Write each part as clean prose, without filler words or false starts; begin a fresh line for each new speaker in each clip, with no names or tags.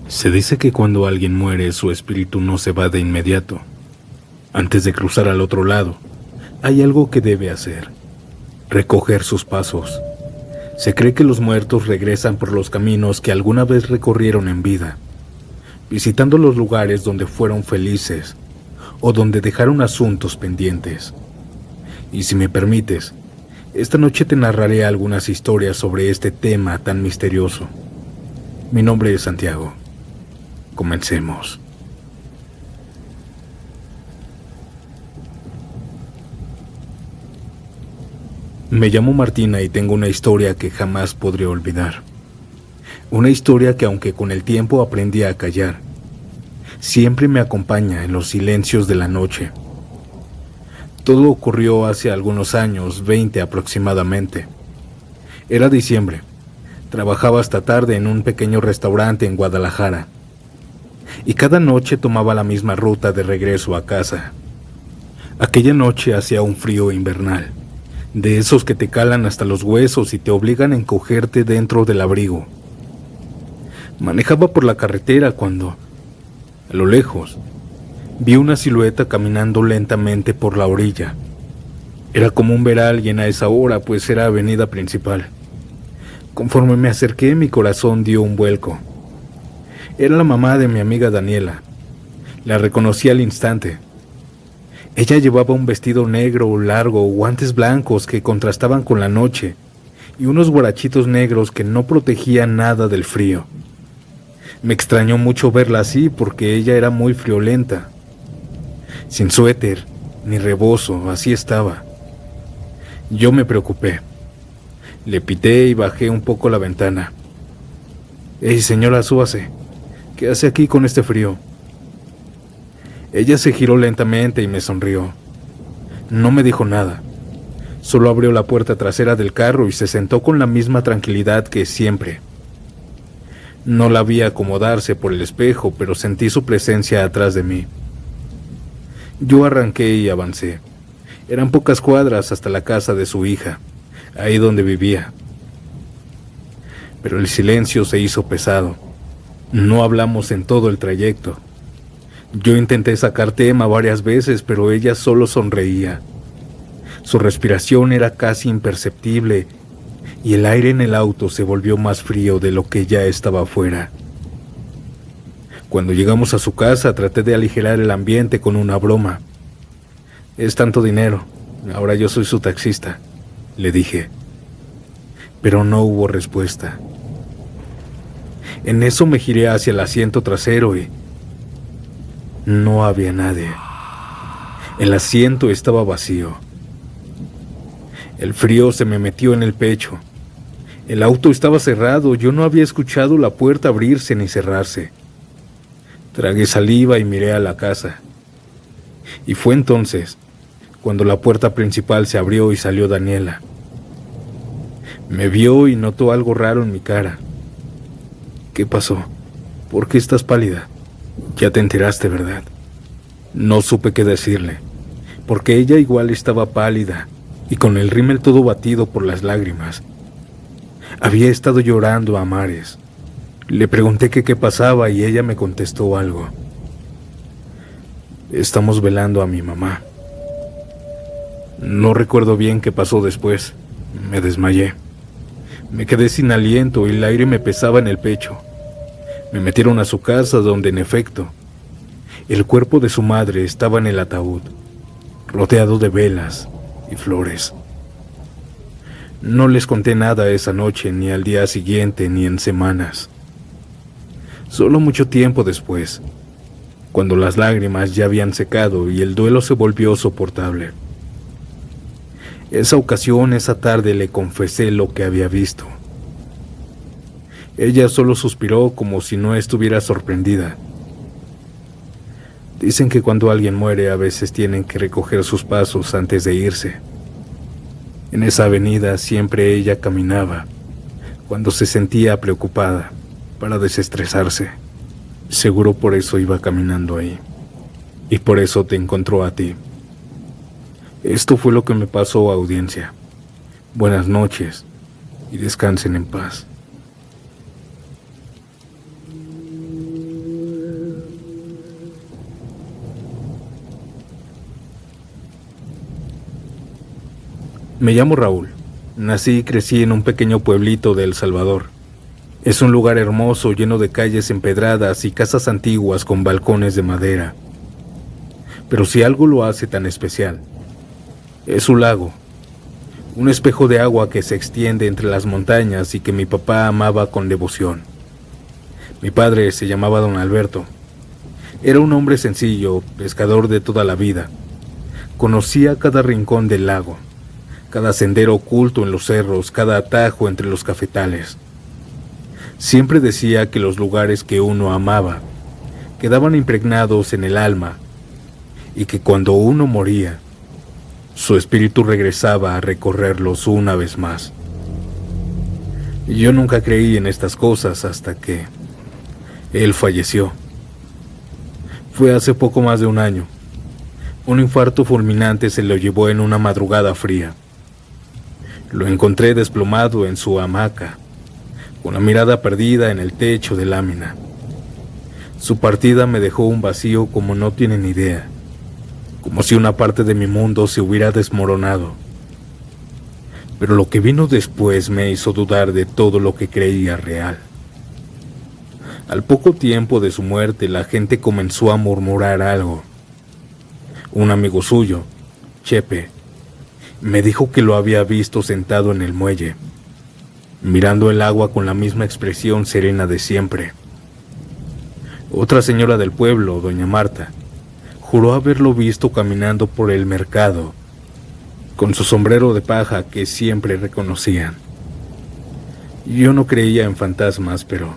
Se dice que cuando alguien muere, su espíritu no se va de inmediato. Antes de cruzar al otro lado, hay algo que debe hacer: recoger sus pasos. Se cree que los muertos regresan por los caminos que alguna vez recorrieron en vida, visitando los lugares donde fueron felices o donde dejaron asuntos pendientes. Y si me permites, esta noche te narraré algunas historias sobre este tema tan misterioso. Mi nombre es Santiago. Comencemos. Me llamo Martina y tengo una historia que jamás podré olvidar. Una historia que, aunque con el tiempo aprendí a callar, siempre me acompaña en los silencios de la noche. Todo ocurrió hace algunos años, 20 aproximadamente. Era diciembre. Trabajaba hasta tarde en un pequeño restaurante en Guadalajara. Y cada noche tomaba la misma ruta de regreso a casa. Aquella noche hacía un frío invernal, de esos que te calan hasta los huesos y te obligan a encogerte dentro del abrigo. Manejaba por la carretera cuando, a lo lejos, vi una silueta caminando lentamente por la orilla. Era común ver a alguien a esa hora, pues era avenida principal. Conforme me acerqué, mi corazón dio un vuelco. Era la mamá de mi amiga Daniela. La reconocí al instante. Ella llevaba un vestido negro largo, guantes blancos que contrastaban con la noche y unos guarachitos negros que no protegían nada del frío. Me extrañó mucho verla así porque ella era muy friolenta. Sin suéter ni rebozo, así estaba. Yo me preocupé. Le pité y bajé un poco la ventana. «Ey, señora, súbase. ¿Qué hace aquí con este frío?» Ella se giró lentamente y me sonrió. No me dijo nada. Solo abrió la puerta trasera del carro y se sentó con la misma tranquilidad que siempre. No la vi acomodarse por el espejo, pero sentí su presencia atrás de mí. Yo arranqué y avancé. Eran pocas cuadras hasta la casa de su hija, ahí donde vivía. Pero el silencio se hizo pesado. No hablamos en todo el trayecto. Yo intenté sacar tema varias veces, pero ella solo sonreía. Su respiración era casi imperceptible y el aire en el auto se volvió más frío de lo que ya estaba afuera. Cuando llegamos a su casa, traté de aligerar el ambiente con una broma. «Es tanto dinero, ahora yo soy su taxista», le dije. Pero no hubo respuesta. En eso me giré hacia el asiento trasero y no había nadie. El asiento estaba vacío. El frío se me metió en el pecho. El auto estaba cerrado. Yo no había escuchado la puerta abrirse ni cerrarse. Tragué saliva y miré a la casa. Y fue entonces cuando la puerta principal se abrió y salió Daniela. Me vio y notó algo raro en mi cara. «¿Qué pasó? ¿Por qué estás pálida? Ya te enteraste, ¿verdad?» No supe qué decirle, porque ella igual estaba pálida y con el rímel todo batido por las lágrimas. Había estado llorando a mares. Le pregunté que qué pasaba y ella me contestó algo. «Estamos velando a mi mamá». No recuerdo bien qué pasó después. Me desmayé. Me quedé sin aliento y el aire me pesaba en el pecho. Me metieron a su casa donde, en efecto, el cuerpo de su madre estaba en el ataúd, rodeado de velas y flores. No les conté nada esa noche, ni al día siguiente, ni en semanas. Solo mucho tiempo después, cuando las lágrimas ya habían secado y el duelo se volvió soportable. Esa ocasión, esa tarde, le confesé lo que había visto. Ella solo suspiró como si no estuviera sorprendida. Dicen que cuando alguien muere a veces tienen que recoger sus pasos antes de irse. En esa avenida siempre ella caminaba, cuando se sentía preocupada, para desestresarse. Seguro por eso iba caminando ahí. Y por eso te encontró a ti. Esto fue lo que me pasó, audiencia. Buenas noches y descansen en paz. Me llamo Raúl. Nací y crecí en un pequeño pueblito de El Salvador. Es un lugar hermoso, lleno de calles empedradas y casas antiguas con balcones de madera. Pero si algo lo hace tan especial, es su lago. Un espejo de agua que se extiende entre las montañas y que mi papá amaba con devoción. Mi padre se llamaba Don Alberto. Era un hombre sencillo, pescador de toda la vida. Conocía cada rincón del lago, cada sendero oculto en los cerros, cada atajo entre los cafetales. Siempre decía que los lugares que uno amaba quedaban impregnados en el alma y que cuando uno moría, su espíritu regresaba a recorrerlos una vez más. Yo nunca creí en estas cosas hasta que él falleció. Fue hace poco más de un año. Un infarto fulminante se lo llevó en una madrugada fría. Lo encontré desplomado en su hamaca, con la mirada perdida en el techo de lámina. Su partida me dejó un vacío como no tienen idea, como si una parte de mi mundo se hubiera desmoronado. Pero lo que vino después me hizo dudar de todo lo que creía real. Al poco tiempo de su muerte, la gente comenzó a murmurar algo. Un amigo suyo, Chepe, me dijo que lo había visto sentado en el muelle, mirando el agua con la misma expresión serena de siempre. Otra señora del pueblo, doña Marta, juró haberlo visto caminando por el mercado, con su sombrero de paja que siempre reconocían. Yo no creía en fantasmas, pero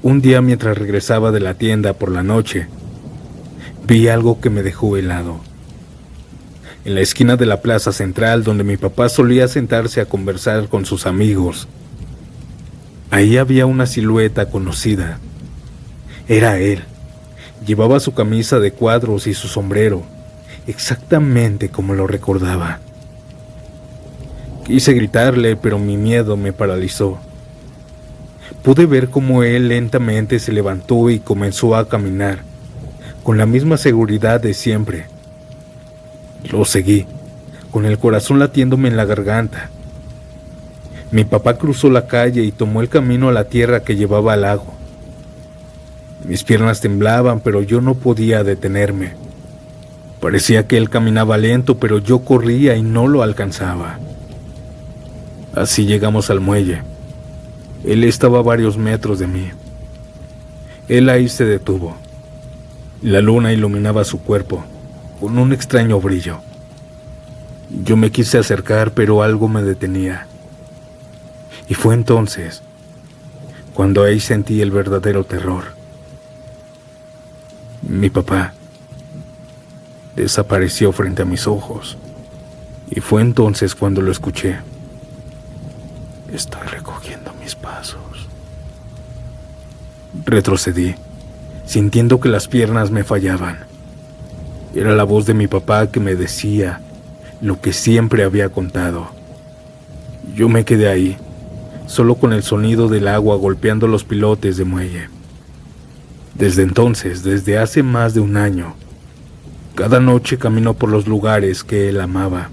un día mientras regresaba de la tienda por la noche, vi algo que me dejó helado. En la esquina de la plaza central donde mi papá solía sentarse a conversar con sus amigos, ahí había una silueta conocida. Era él. Llevaba su camisa de cuadros y su sombrero, exactamente como lo recordaba. Quise gritarle, pero mi miedo me paralizó. Pude ver cómo él lentamente se levantó y comenzó a caminar, con la misma seguridad de siempre. Lo seguí, con el corazón latiéndome en la garganta. Mi papá cruzó la calle y tomó el camino a la tierra que llevaba al lago. Mis piernas temblaban, pero yo no podía detenerme. Parecía que él caminaba lento, pero yo corría y no lo alcanzaba. Así llegamos al muelle. Él estaba a varios metros de mí. Él ahí se detuvo. La luna iluminaba su cuerpo con un extraño brillo. Yo me quise acercar, pero algo me detenía. Y fue entonces cuando ahí sentí el verdadero terror. Mi papá desapareció frente a mis ojos. Y fue entonces cuando lo escuché. Estoy recogiendo mis pasos. Retrocedí, sintiendo que las piernas me fallaban. Era la voz de mi papá que me decía lo que siempre había contado. Yo me quedé ahí, solo con el sonido del agua golpeando los pilotes de muelle. Desde entonces, desde hace más de un año, cada noche camino por los lugares que él amaba,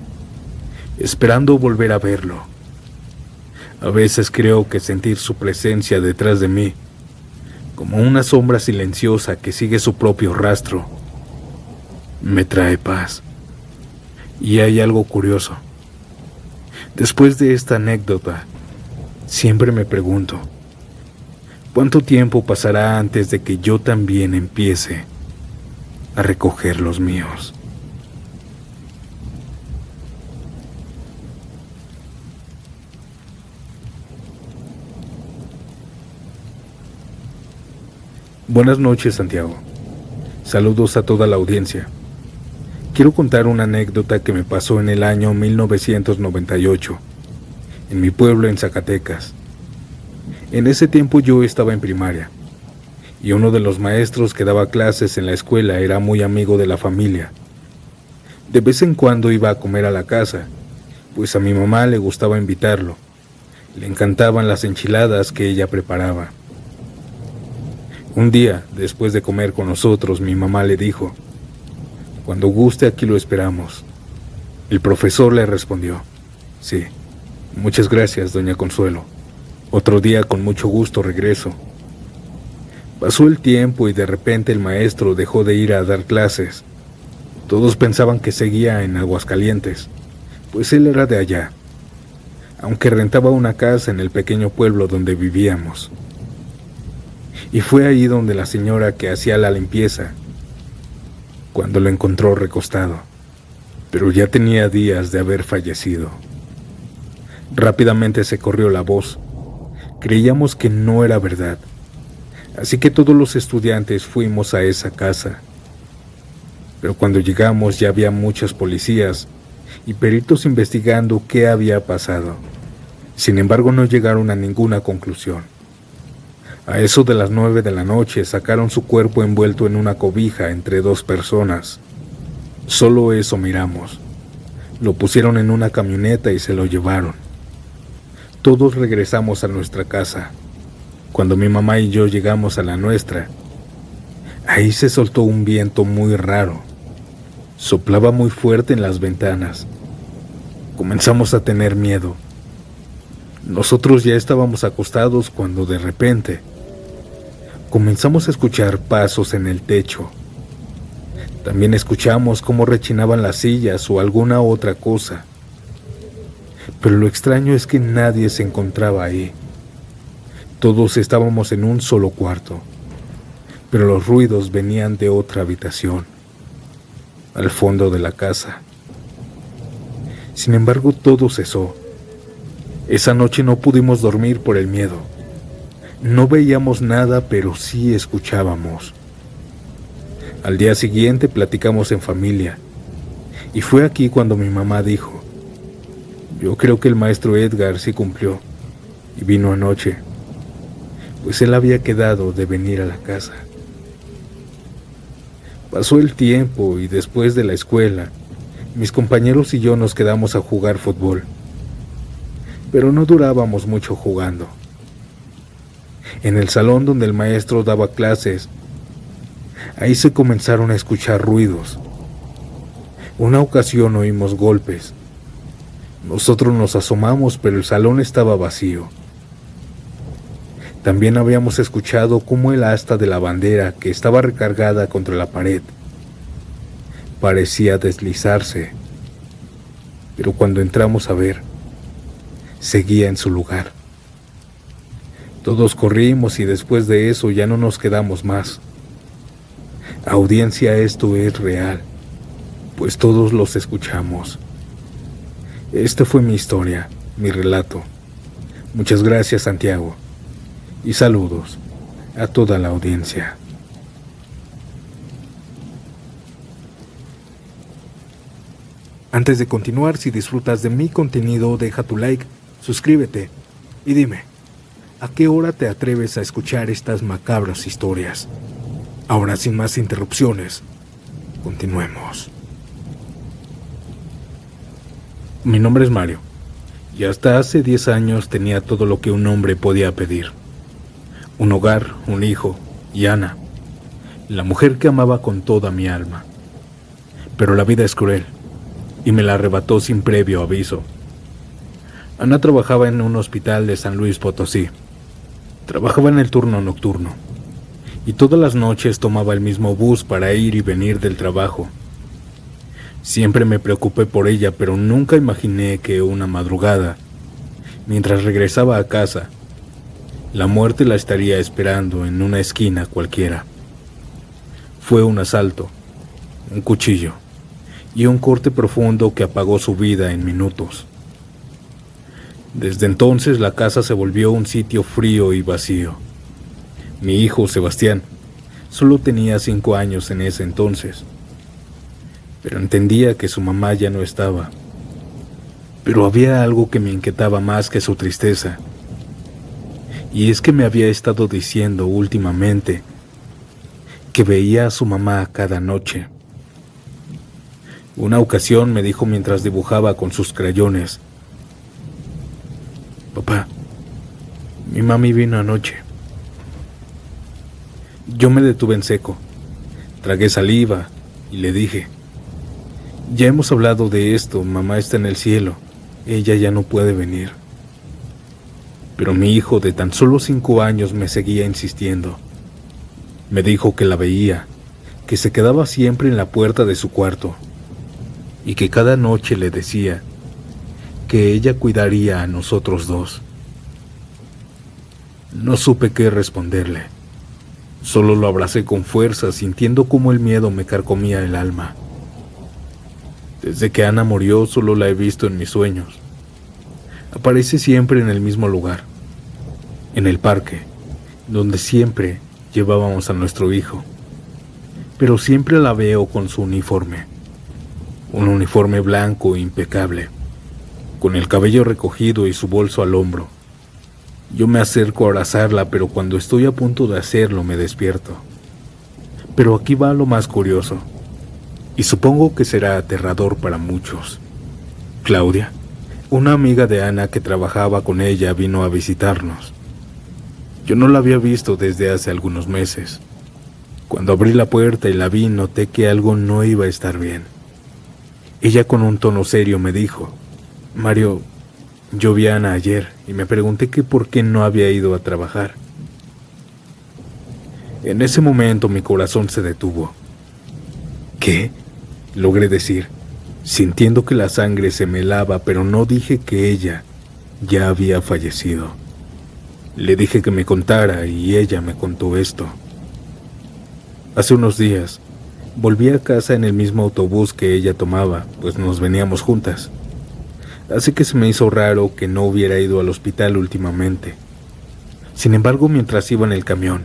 esperando volver a verlo. A veces creo que sentir su presencia detrás de mí, como una sombra silenciosa que sigue su propio rastro, me trae paz. Y hay algo curioso. Después de esta anécdota, siempre me pregunto, ¿cuánto tiempo pasará antes de que yo también empiece a recoger los míos? Buenas noches, Santiago. Saludos a toda la audiencia. Quiero contar una anécdota que me pasó en el año 1998, en mi pueblo en Zacatecas. En ese tiempo yo estaba en primaria, y uno de los maestros que daba clases en la escuela era muy amigo de la familia. De vez en cuando iba a comer a la casa, pues a mi mamá le gustaba invitarlo. Le encantaban las enchiladas que ella preparaba. Un día, después de comer con nosotros, mi mamá le dijo: cuando guste, aquí lo esperamos. El profesor le respondió: sí, muchas gracias, doña Consuelo. Otro día con mucho gusto regreso. Pasó el tiempo y de repente el maestro dejó de ir a dar clases. Todos pensaban que seguía en Aguascalientes, pues él era de allá, aunque rentaba una casa en el pequeño pueblo donde vivíamos. Y fue ahí donde la señora que hacía la limpieza, cuando lo encontró recostado, pero ya tenía días de haber fallecido. Rápidamente se corrió la voz. Creíamos que no era verdad, así que todos los estudiantes fuimos a esa casa. Pero cuando llegamos ya había muchos policías y peritos investigando qué había pasado. Sin embargo, no llegaron a ninguna conclusión. A eso de las 9 de la noche sacaron su cuerpo envuelto en una cobija entre dos personas. Solo eso miramos. Lo pusieron en una camioneta y se lo llevaron. Todos regresamos a nuestra casa. Cuando mi mamá y yo llegamos a la nuestra, ahí se soltó un viento muy raro. Soplaba muy fuerte en las ventanas. Comenzamos a tener miedo. Nosotros ya estábamos acostados cuando de repente comenzamos a escuchar pasos en el techo. También escuchamos cómo rechinaban las sillas o alguna otra cosa. Pero lo extraño es que nadie se encontraba ahí. Todos estábamos en un solo cuarto, pero los ruidos venían de otra habitación, al fondo de la casa. Sin embargo, todo cesó. Esa noche no pudimos dormir por el miedo. No veíamos nada, pero sí escuchábamos. Al día siguiente platicamos en familia, y fue aquí cuando mi mamá dijo: yo creo que el maestro Edgar sí cumplió, y vino anoche, pues él había quedado de venir a la casa. Pasó el tiempo y después de la escuela, mis compañeros y yo nos quedamos a jugar fútbol, pero no durábamos mucho jugando. En el salón donde el maestro daba clases, ahí se comenzaron a escuchar ruidos. Una ocasión oímos golpes. Nosotros nos asomamos, pero el salón estaba vacío. También habíamos escuchado cómo el asta de la bandera que estaba recargada contra la pared parecía deslizarse, pero cuando entramos a ver, seguía en su lugar. Todos corrimos y después de eso ya no nos quedamos más. Audiencia, esto es real, pues todos los escuchamos. Esta fue mi historia, mi relato. Muchas gracias, Santiago, y saludos a toda la audiencia. Antes de continuar, si disfrutas de mi contenido, deja tu like, suscríbete y dime, ¿a qué hora te atreves a escuchar estas macabras historias? Ahora, sin más interrupciones, continuemos. Mi nombre es Mario, y hasta hace 10 años tenía todo lo que un hombre podía pedir. Un hogar, un hijo y Ana, la mujer que amaba con toda mi alma. Pero la vida es cruel, y me la arrebató sin previo aviso. Ana trabajaba en un hospital de San Luis Potosí. Trabajaba en el turno nocturno, y todas las noches tomaba el mismo bus para ir y venir del trabajo. Siempre me preocupé por ella, pero nunca imaginé que una madrugada, mientras regresaba a casa, la muerte la estaría esperando en una esquina cualquiera. Fue un asalto, un cuchillo y un corte profundo que apagó su vida en minutos. Desde entonces la casa se volvió un sitio frío y vacío. Mi hijo, Sebastián, solo tenía 5 años en ese entonces, pero entendía que su mamá ya no estaba. Pero había algo que me inquietaba más que su tristeza, y es que me había estado diciendo últimamente que veía a su mamá cada noche. Una ocasión me dijo mientras dibujaba con sus crayones: papá, mi mami vino anoche. Yo me detuve en seco, tragué saliva y le dije: Ya hemos hablado de esto, mamá está en el cielo, ella ya no puede venir. Pero mi hijo de tan solo 5 años me seguía insistiendo. Me dijo que la veía, que se quedaba siempre en la puerta de su cuarto y que cada noche le decía que ella cuidaría a nosotros dos. No supe qué responderle. Solo lo abracé con fuerza, sintiendo cómo el miedo me carcomía el alma. Desde que Ana murió, solo la he visto en mis sueños. Aparece siempre en el mismo lugar, en el parque, donde siempre llevábamos a nuestro hijo. Pero siempre la veo con su uniforme, un uniforme blanco impecable, con el cabello recogido y su bolso al hombro. Yo me acerco a abrazarla, pero cuando estoy a punto de hacerlo me despierto. Pero aquí va lo más curioso, y supongo que será aterrador para muchos. Claudia, una amiga de Ana que trabajaba con ella, vino a visitarnos. Yo no la había visto desde hace algunos meses. Cuando abrí la puerta y la vi, noté que algo no iba a estar bien. Ella con un tono serio me dijo: Mario, yo vi a Ana ayer y me pregunté que por qué no había ido a trabajar. En ese momento mi corazón se detuvo. ¿Qué?, logré decir, sintiendo que la sangre se me helaba, pero no dije que ella ya había fallecido. Le dije que me contara y ella me contó esto. Hace unos días volví a casa en el mismo autobús que ella tomaba, pues nos veníamos juntas. Así que se me hizo raro que no hubiera ido al hospital últimamente. Sin embargo, mientras iba en el camión,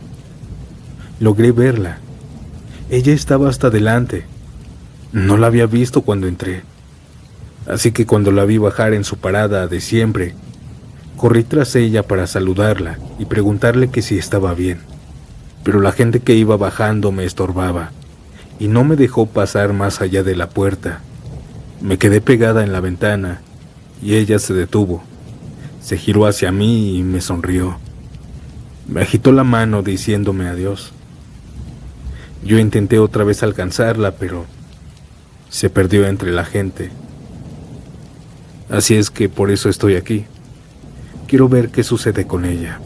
logré verla. Ella estaba hasta adelante. No la había visto cuando entré. Así que cuando la vi bajar en su parada de siempre, corrí tras ella para saludarla y preguntarle que si estaba bien. Pero la gente que iba bajando me estorbaba y no me dejó pasar más allá de la puerta. Me quedé pegada en la ventana y ella se detuvo. Se giró hacia mí y me sonrió. Me agitó la mano diciéndome adiós. Yo intenté otra vez alcanzarla, pero se perdió entre la gente. Así es que por eso estoy aquí. Quiero ver qué sucede con ella.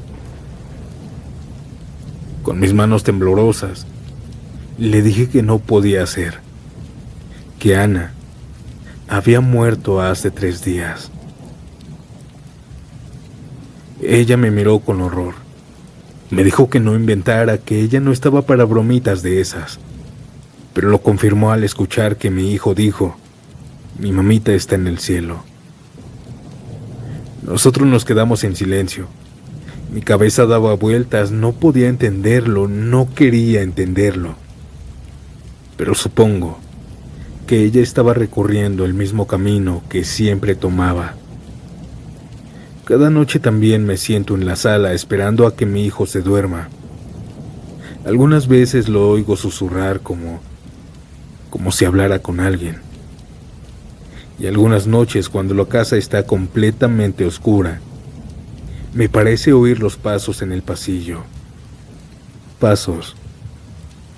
Con mis manos temblorosas, le dije que no podía hacer, que Ana había muerto hace 3 días. Ella me miró con horror. Me dijo que no inventara, que ella no estaba para bromitas de esas, pero lo confirmó al escuchar que mi hijo dijo: mi mamita está en el cielo. Nosotros nos quedamos en silencio. Mi cabeza daba vueltas, no podía entenderlo, no quería entenderlo. Pero supongo que ella estaba recorriendo el mismo camino que siempre tomaba. Cada noche también me siento en la sala esperando a que mi hijo se duerma. Algunas veces lo oigo susurrar como si hablara con alguien. Y algunas noches, cuando la casa está completamente oscura, me parece oír los pasos en el pasillo. Pasos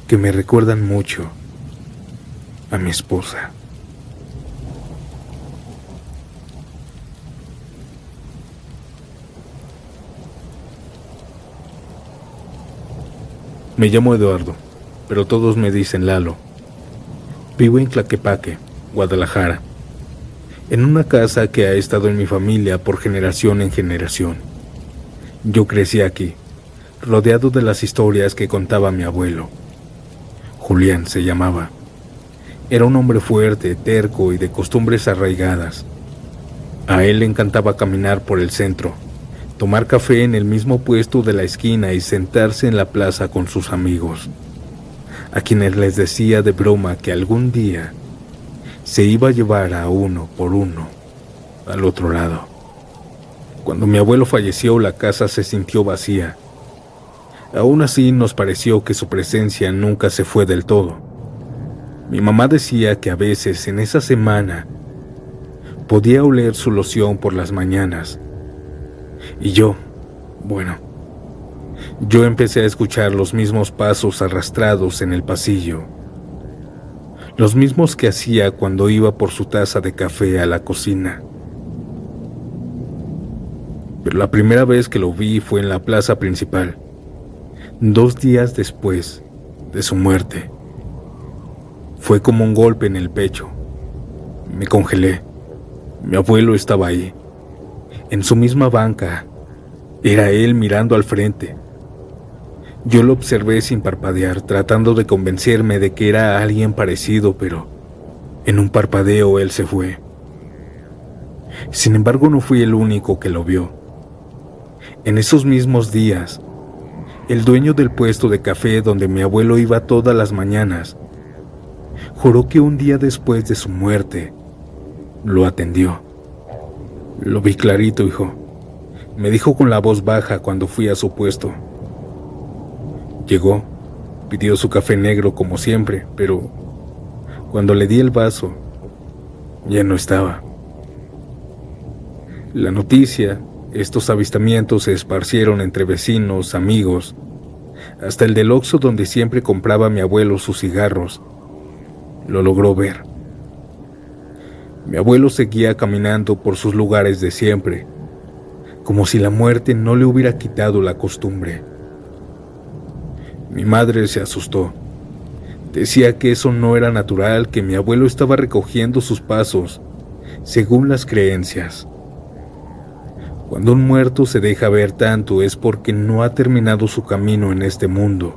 que me recuerdan mucho a mi esposa. Me llamo Eduardo, pero todos me dicen Lalo. Vivo en Tlaquepaque, Guadalajara, en una casa que ha estado en mi familia por generación en generación. Yo crecí aquí, rodeado de las historias que contaba mi abuelo. Julián se llamaba. Era un hombre fuerte, terco y de costumbres arraigadas. A él le encantaba caminar por el centro, tomar café en el mismo puesto de la esquina y sentarse en la plaza con sus amigos, a quienes les decía de broma que algún día se iba a llevar a uno por uno al otro lado. Cuando mi abuelo falleció, la casa se sintió vacía. Aún así, nos pareció que su presencia nunca se fue del todo. Mi mamá decía que a veces en esa semana podía oler su loción por las mañanas. Y yo empecé a escuchar los mismos pasos arrastrados en el pasillo. los mismos que hacía cuando iba por su taza de café a la cocina. Pero la primera vez que lo vi fue en la plaza principal, 2 días después de su muerte. Fue como un golpe en el pecho. Me congelé. Mi abuelo estaba ahí, en su misma banca. Era él mirando al frente. Yo lo observé sin parpadear, tratando de convencerme de que era alguien parecido, pero en un parpadeo él se fue. Sin embargo, no fui el único que lo vio. En esos mismos días, el dueño del puesto de café donde mi abuelo iba todas las mañanas, juró que un día después de su muerte, lo atendió. Lo vi clarito, hijo, me dijo con la voz baja cuando fui a su puesto. Llegó, pidió su café negro como siempre, pero cuando le di el vaso, ya no estaba. La noticia, estos avistamientos se esparcieron entre vecinos, amigos, hasta el del Oxxo donde siempre compraba mi abuelo sus cigarros. Lo logró ver. Mi abuelo seguía caminando por sus lugares de siempre, como si la muerte no le hubiera quitado la costumbre. Mi madre se asustó. Decía que eso no era natural, que mi abuelo estaba recogiendo sus pasos, según las creencias. Cuando un muerto se deja ver tanto es porque no ha terminado su camino en este mundo,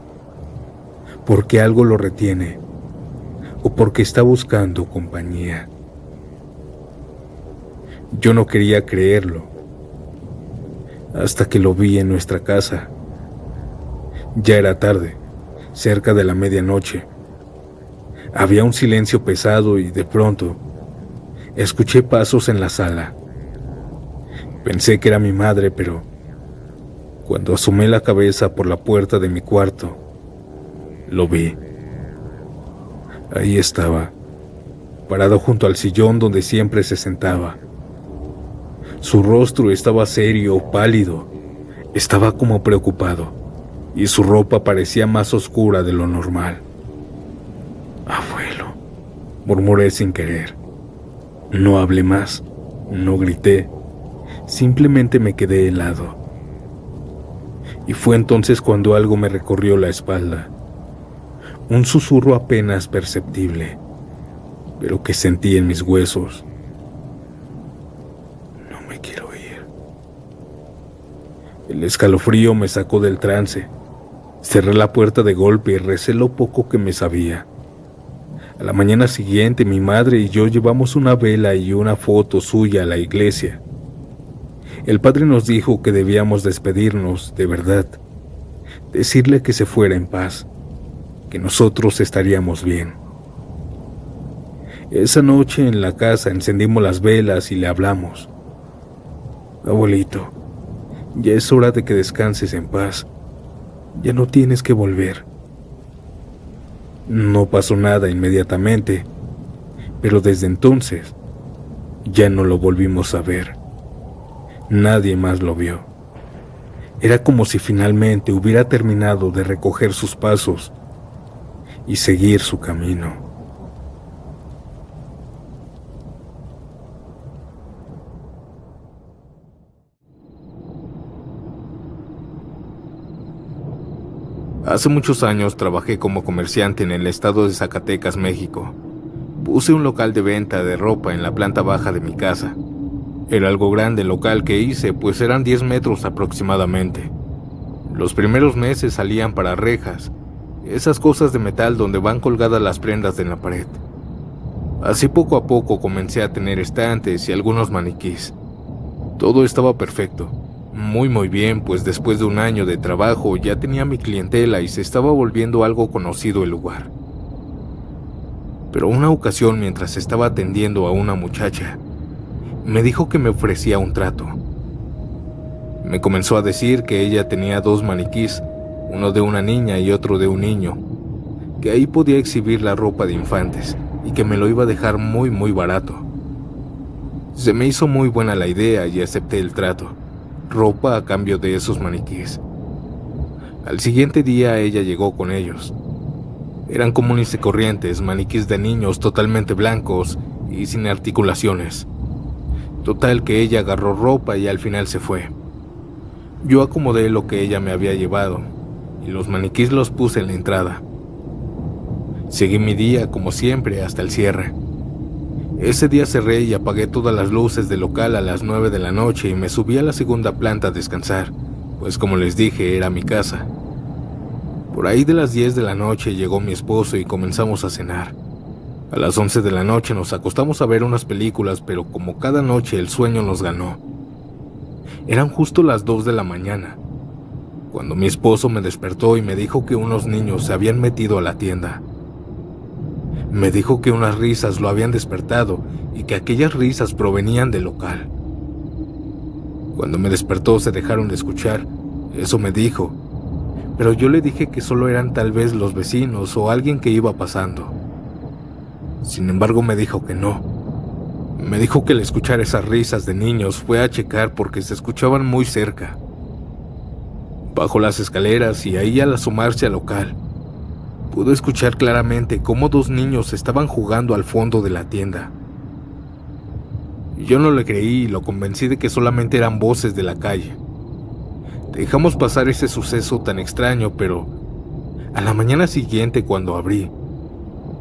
porque algo lo retiene, o porque está buscando compañía. Yo no quería creerlo, hasta que lo vi en nuestra casa. Ya era tarde, cerca de la medianoche. Había un silencio pesado y de pronto escuché pasos en la sala. Pensé que era mi madre, pero cuando asomé la cabeza por la puerta de mi cuarto, lo vi. Ahí estaba, parado junto al sillón donde siempre se sentaba. Su rostro estaba serio, pálido, estaba como preocupado, y su ropa parecía más oscura de lo normal. Abuelo, murmuré sin querer. No hablé más, no grité, simplemente me quedé helado. Y fue entonces cuando algo me recorrió la espalda, un susurro apenas perceptible, pero que sentí en mis huesos. No me quiero ir. El escalofrío me sacó del trance. Cerré la puerta de golpe y recé lo poco que me sabía. A la mañana siguiente, mi madre y yo llevamos una vela y una foto suya a la iglesia. El padre nos dijo que debíamos despedirnos de verdad, decirle que se fuera en paz, que nosotros estaríamos bien. Esa noche en la casa encendimos las velas y le hablamos. Abuelito, ya es hora de que descanses en paz. Ya no tienes que volver. No pasó nada inmediatamente, pero desde entonces ya no lo volvimos a ver. Nadie más lo vio. Era como si finalmente hubiera terminado de recoger sus pasos y seguir su camino. Hace muchos años trabajé como comerciante en el estado de Zacatecas, México. Puse un local de venta de ropa en la planta baja de mi casa. Era algo grande el local que hice, pues eran 10 metros aproximadamente. Los primeros meses salían para rejas, esas cosas de metal donde van colgadas las prendas en la pared. Así poco a poco comencé a tener estantes y algunos maniquís. Todo estaba perfecto. Muy bien, pues después de un año de trabajo ya tenía mi clientela y se estaba volviendo algo conocido el lugar. Pero una ocasión, mientras estaba atendiendo a una muchacha, me dijo que me ofrecía un trato. Me comenzó a decir que ella tenía 2 maniquís, uno de una niña y otro de un niño, que ahí podía exhibir la ropa de infantes y que me lo iba a dejar muy barato. Se me hizo muy buena la idea y acepté el trato. Ropa a cambio de esos maniquís. Al siguiente día ella llegó con ellos. Eran comunes y corrientes, maniquíes de niños totalmente blancos y sin articulaciones. Total que ella agarró ropa y al final se fue. Yo acomodé lo que ella me había llevado y los maniquíes los puse en la entrada. Seguí mi día como siempre hasta el cierre. Ese día cerré y apagué todas las luces del local a las 9 de la noche y me subí a la segunda planta a descansar, pues como les dije, era mi casa. Por ahí de las 10 de la noche llegó mi esposo y comenzamos a cenar. A las 11 de la noche nos acostamos a ver unas películas, pero como cada noche el sueño nos ganó. Eran justo las 2 de la mañana, cuando mi esposo me despertó y me dijo que unos niños se habían metido a la tienda. Me dijo que unas risas lo habían despertado y que aquellas risas provenían del local. Cuando me despertó se dejaron de escuchar, eso me dijo, pero yo le dije que solo eran tal vez los vecinos o alguien que iba pasando. Sin embargo me dijo que no. Me dijo que al escuchar esas risas de niños fue a checar porque se escuchaban muy cerca. Bajó las escaleras y ahí al asomarse al local, pudo escuchar claramente cómo dos niños estaban jugando al fondo de la tienda. Yo no le creí y lo convencí de que solamente eran voces de la calle. Dejamos pasar ese suceso tan extraño, pero a la mañana siguiente cuando abrí,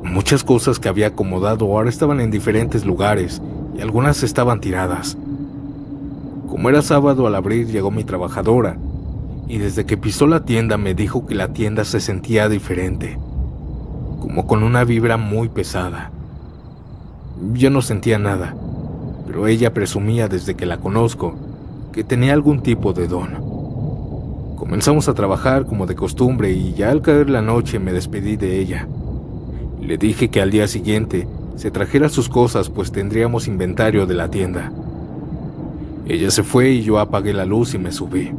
muchas cosas que había acomodado ahora estaban en diferentes lugares y algunas estaban tiradas. Como era sábado, al abrir llegó mi trabajadora y desde que pisó la tienda me dijo que la tienda se sentía diferente, como con una vibra muy pesada. Yo no sentía nada, pero ella presumía desde que la conozco que tenía algún tipo de don. Comenzamos a trabajar como de costumbre y ya al caer la noche me despedí de ella. Le dije que al día siguiente se trajera sus cosas pues tendríamos inventario de la tienda. Ella se fue y yo apagué la luz y me subí.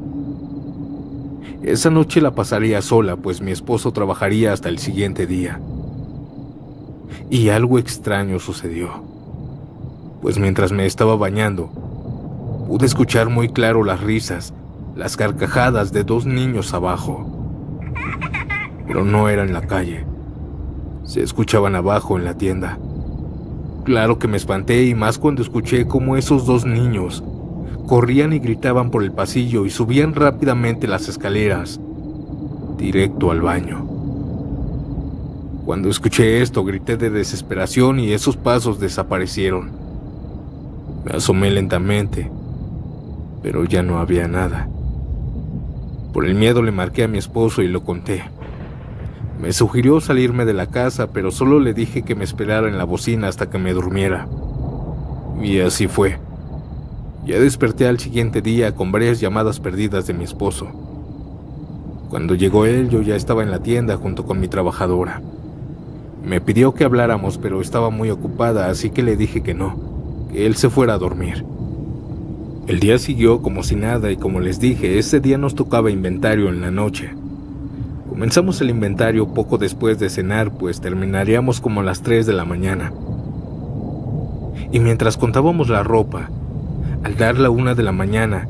Esa noche la pasaría sola pues mi esposo trabajaría hasta el siguiente día. Y algo extraño sucedió, pues mientras me estaba bañando, pude escuchar muy claro las risas, las carcajadas de dos niños abajo. Pero no era en la calle, se escuchaban abajo en la tienda. Claro que me espanté y más cuando escuché cómo esos dos niños corrían y gritaban por el pasillo y subían rápidamente las escaleras, directo al baño. Cuando escuché esto, grité de desesperación y esos pasos desaparecieron. Me asomé lentamente, pero ya no había nada. Por el miedo le marqué a mi esposo y lo conté. Me sugirió salirme de la casa, pero solo le dije que me esperara en la bocina hasta que me durmiera. Y así fue. Ya desperté al siguiente día con varias llamadas perdidas de mi esposo. Cuando llegó él, yo ya estaba en la tienda junto con mi trabajadora. Me pidió que habláramos, pero estaba muy ocupada, así que le dije que no, que él se fuera a dormir. El día siguió como si nada y como les dije, ese día nos tocaba inventario en la noche. Comenzamos el inventario poco después de cenar, pues terminaríamos como a las 3 de la mañana. Y mientras contábamos la ropa, al dar la 1 de la mañana,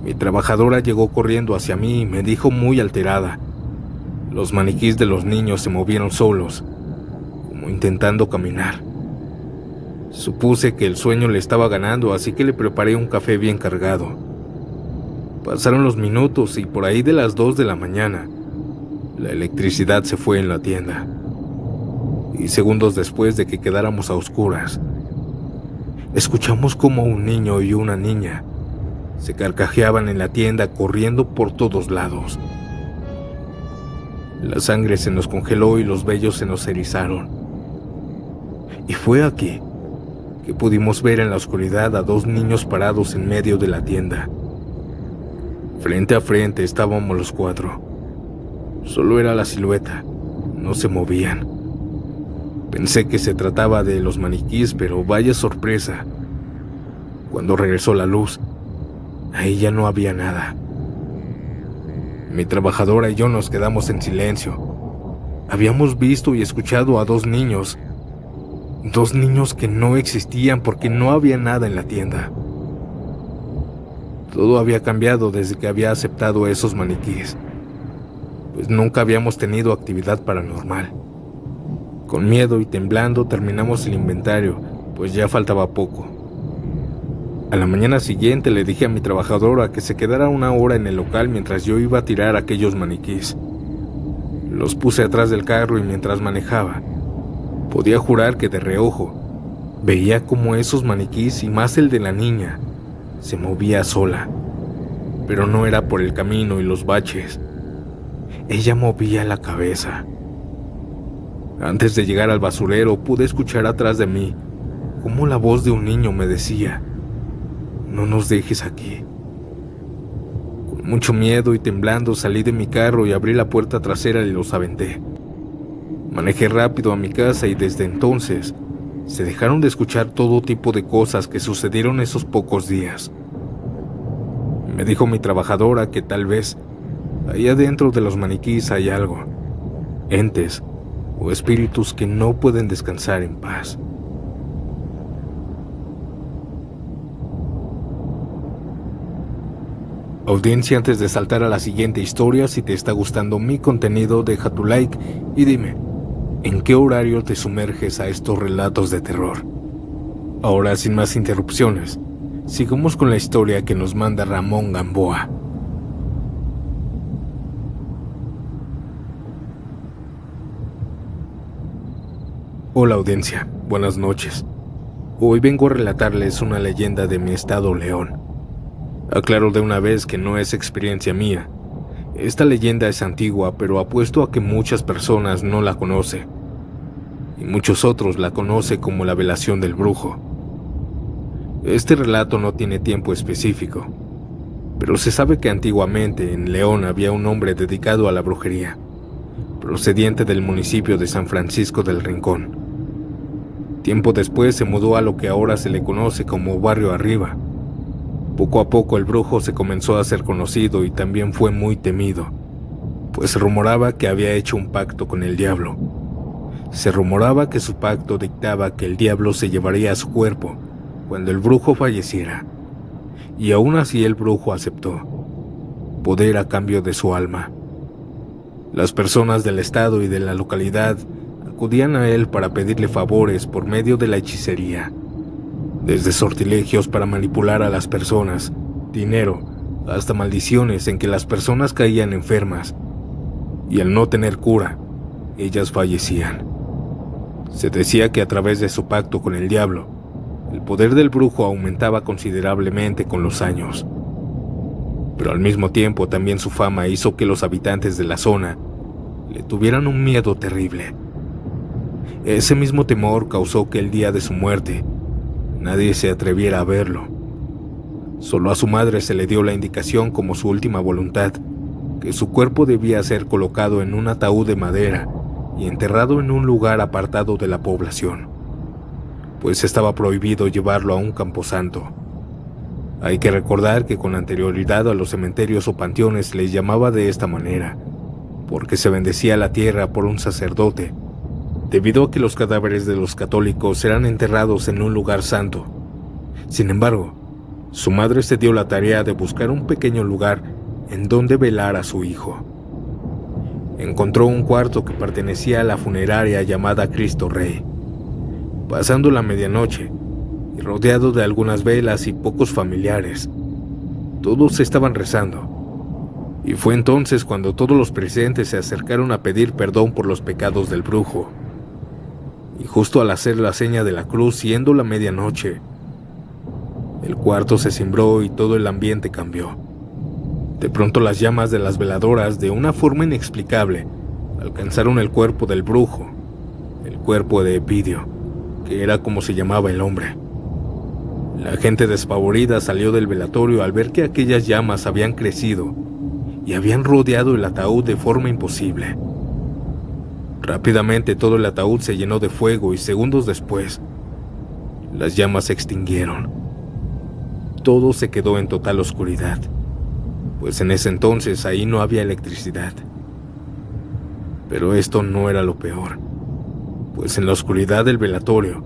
mi trabajadora llegó corriendo hacia mí y me dijo muy alterada. Los maniquíes de los niños se movieron solos, como intentando caminar. Supuse que el sueño le estaba ganando, así que le preparé un café bien cargado. Pasaron los minutos y por ahí de las 2 de la mañana, la electricidad se fue en la tienda. Y segundos después de que quedáramos a oscuras, escuchamos como un niño y una niña se carcajeaban en la tienda corriendo por todos lados. La sangre se nos congeló y los vellos se nos erizaron. Y fue aquí que pudimos ver en la oscuridad a dos niños parados en medio de la tienda. Frente a frente estábamos los cuatro. Solo era la silueta, no se movían. Pensé que se trataba de los maniquíes, pero vaya sorpresa. Cuando regresó la luz, ahí ya no había nada. Mi trabajadora y yo nos quedamos en silencio. Habíamos visto y escuchado a dos niños que no existían porque no había nada en la tienda. Todo había cambiado desde que había aceptado esos maniquíes. pues nunca habíamos tenido actividad paranormal. Con miedo y temblando terminamos el inventario, pues ya faltaba poco. A la mañana siguiente le dije a mi trabajadora que se quedara una hora en el local mientras yo iba a tirar aquellos maniquís. Los puse atrás del carro y mientras manejaba, podía jurar que de reojo veía como esos maniquís, y más el de la niña, se movía sola. Pero no era por el camino y los baches. Ella movía la cabeza. Antes de llegar al basurero pude escuchar atrás de mí cómo la voz de un niño me decía: "No nos dejes aquí". Con mucho miedo y temblando salí de mi carro y abrí la puerta trasera y los aventé. Manejé rápido a mi casa y desde entonces se dejaron de escuchar todo tipo de cosas que sucedieron esos pocos días. Me dijo mi trabajadora que tal vez ahí adentro de los maniquís hay algo, entes o espíritus que no pueden descansar en paz. Audiencia, antes de saltar a la siguiente historia, si te está gustando mi contenido, deja tu like y dime, ¿en qué horario te sumerges a estos relatos de terror? Ahora, sin más interrupciones, sigamos con la historia que nos manda Ramón Gamboa. Hola audiencia, buenas noches. Hoy vengo a relatarles una leyenda de mi estado León. Aclaro de una vez que no es experiencia mía. Esta leyenda es antigua, pero apuesto a que muchas personas no la conocen, y muchos otros la conocen como la velación del brujo. Este relato no tiene tiempo específico, pero se sabe que antiguamente en León había un hombre dedicado a la brujería, procediente del municipio de San Francisco del Rincón. Tiempo después se mudó a lo que ahora se le conoce como Barrio Arriba. Poco a poco el brujo se comenzó a ser conocido y también fue muy temido, pues se rumoraba que había hecho un pacto con el diablo. Se rumoraba que su pacto dictaba que el diablo se llevaría a su cuerpo cuando el brujo falleciera, y aún así el brujo aceptó poder a cambio de su alma. Las personas del estado y de la localidad acudían a él para pedirle favores por medio de la hechicería, desde sortilegios para manipular a las personas, dinero, hasta maldiciones en que las personas caían enfermas, y al no tener cura, ellas fallecían. Se decía que a través de su pacto con el diablo, el poder del brujo aumentaba considerablemente con los años. Pero al mismo tiempo también su fama hizo que los habitantes de la zona le tuvieran un miedo terrible. Ese mismo temor causó que el día de su muerte nadie se atreviera a verlo. Solo a su madre se le dio la indicación como su última voluntad, que su cuerpo debía ser colocado en un ataúd de madera y enterrado en un lugar apartado de la población, pues estaba prohibido llevarlo a un camposanto. Hay que recordar que con anterioridad a los cementerios o panteones se les llamaba de esta manera, porque se bendecía la tierra por un sacerdote, debido a que los cadáveres de los católicos eran enterrados en un lugar santo. Sin embargo, su madre se dio la tarea de buscar un pequeño lugar en donde velar a su hijo. Encontró un cuarto que pertenecía a la funeraria llamada Cristo Rey. Pasando la medianoche, y rodeado de algunas velas y pocos familiares, todos estaban rezando. Y fue entonces cuando todos los presentes se acercaron a pedir perdón por los pecados del brujo. Y justo al hacer la seña de la cruz, siendo la medianoche, el cuarto se cimbró y todo el ambiente cambió. De pronto las llamas de las veladoras, de una forma inexplicable, alcanzaron el cuerpo del brujo, el cuerpo de Epidio, que era como se llamaba el hombre. La gente despavorida salió del velatorio al ver que aquellas llamas habían crecido y habían rodeado el ataúd de forma imposible. Rápidamente todo el ataúd se llenó de fuego y segundos después, las llamas se extinguieron. Todo se quedó en total oscuridad, pues en ese entonces ahí no había electricidad. Pero esto no era lo peor, pues en la oscuridad del velatorio,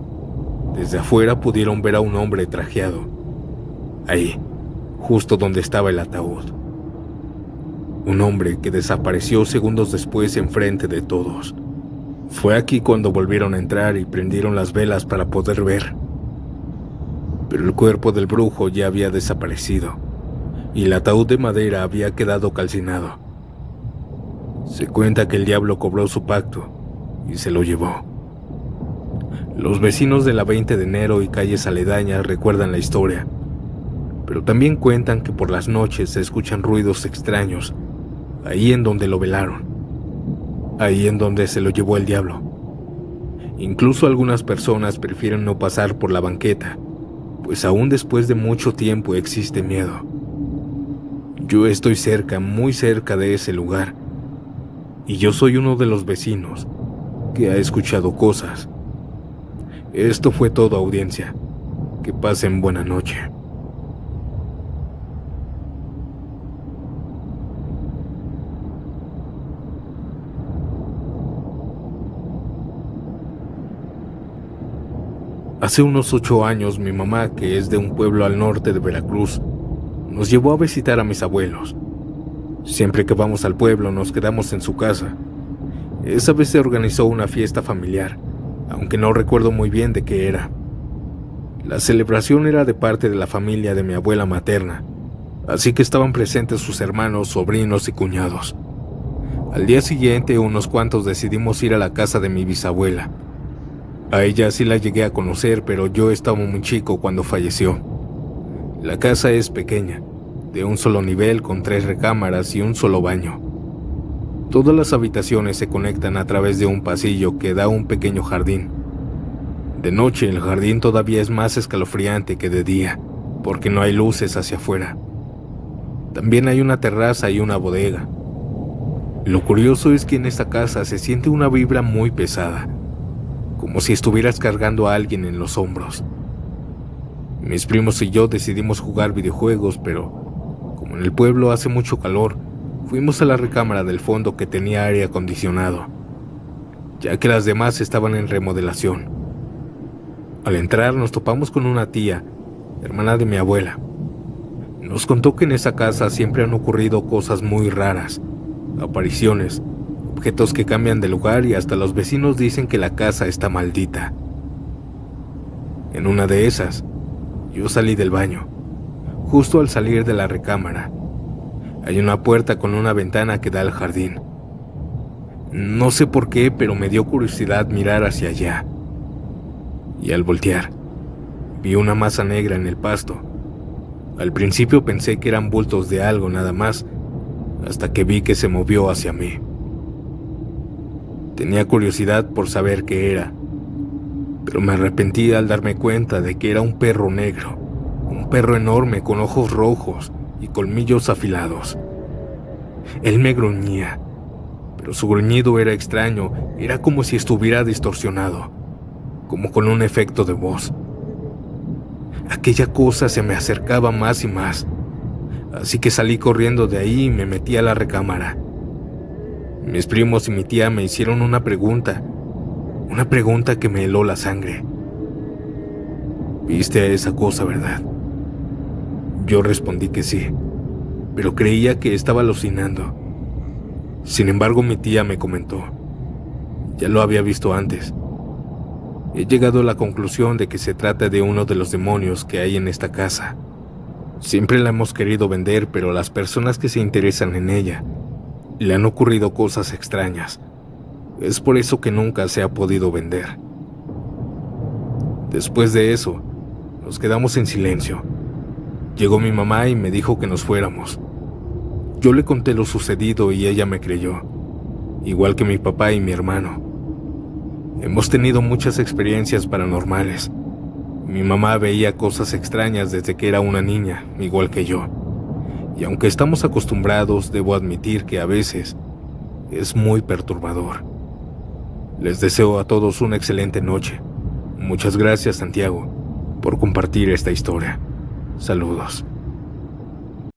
desde afuera pudieron ver a un hombre trajeado, ahí, justo donde estaba el ataúd. un hombre que desapareció segundos después enfrente de todos. Fue aquí cuando volvieron a entrar y prendieron las velas para poder ver. Pero el cuerpo del brujo ya había desaparecido y el ataúd de madera había quedado calcinado. Se cuenta que el diablo cobró su pacto y se lo llevó. Los vecinos de la 20 de enero y calles aledañas recuerdan la historia, pero también cuentan que por las noches se escuchan ruidos extraños, ahí en donde lo velaron, ahí en donde se lo llevó el diablo. Incluso algunas personas prefieren no pasar por la banqueta, pues aún después de mucho tiempo existe miedo. Yo estoy cerca, muy cerca de ese lugar, y yo soy uno de los vecinos que ha escuchado cosas. Esto fue todo, audiencia. Que pasen buena noche. Hace unos 8 años, mi mamá, que es de un pueblo al norte de Veracruz, nos llevó a visitar a mis abuelos. Siempre que vamos al pueblo nos quedamos en su casa. Esa vez se organizó una fiesta familiar, aunque no recuerdo muy bien de qué era. La celebración era de parte de la familia de mi abuela materna, así que estaban presentes sus hermanos, sobrinos y cuñados. Al día siguiente, unos cuantos decidimos ir a la casa de mi bisabuela. A ella sí la llegué a conocer, pero yo estaba muy chico cuando falleció. La casa es pequeña, de un solo nivel con 3 recámaras y un solo baño. Todas las habitaciones se conectan a través de un pasillo que da a un pequeño jardín. De noche el jardín todavía es más escalofriante que de día, porque no hay luces hacia afuera. También hay una terraza y una bodega. Lo curioso es que en esta casa se siente una vibra muy pesada, como si estuvieras cargando a alguien en los hombros. Mis primos y yo decidimos jugar videojuegos, pero como en el pueblo hace mucho calor, fuimos a la recámara del fondo que tenía aire acondicionado, ya que las demás estaban en remodelación. Al entrar nos topamos con una tía, hermana de mi abuela. Nos contó que en esa casa siempre han ocurrido cosas muy raras, apariciones, objetos que cambian de lugar y hasta los vecinos dicen que la casa está maldita. En una de esas, yo salí del baño. Justo al salir de la recámara, hay una puerta con una ventana que da al jardín. No sé por qué, pero me dio curiosidad mirar hacia allá. Y al voltear, vi una masa negra en el pasto. Al principio pensé que eran bultos de algo nada más, hasta que vi que se movió hacia mí. Tenía curiosidad por saber qué era, pero me arrepentí al darme cuenta de que era un perro negro, un perro enorme con ojos rojos y colmillos afilados. Él me gruñía, pero su gruñido era extraño, era como si estuviera distorsionado, como con un efecto de voz. Aquella cosa se me acercaba más y más, así que salí corriendo de ahí y me metí a la recámara. Mis primos y mi tía me hicieron una pregunta que me heló la sangre. ¿Viste a esa cosa, verdad? Yo respondí que sí, pero creía que estaba alucinando. Sin embargo, mi tía me comentó: ya lo había visto antes. He llegado a la conclusión de que se trata de uno de los demonios que hay en esta casa. Siempre la hemos querido vender, pero las personas que se interesan en ella le han ocurrido cosas extrañas. Es por eso que nunca se ha podido vender. Después de eso, nos quedamos en silencio. Llegó mi mamá y me dijo que nos fuéramos. Yo le conté lo sucedido y ella me creyó, igual que mi papá y mi hermano. Hemos tenido muchas experiencias paranormales. Mi mamá veía cosas extrañas desde que era una niña, igual que yo. Y aunque estamos acostumbrados, debo admitir que a veces es muy perturbador. Les deseo a todos una excelente noche. Muchas gracias, Santiago, por compartir esta historia. Saludos.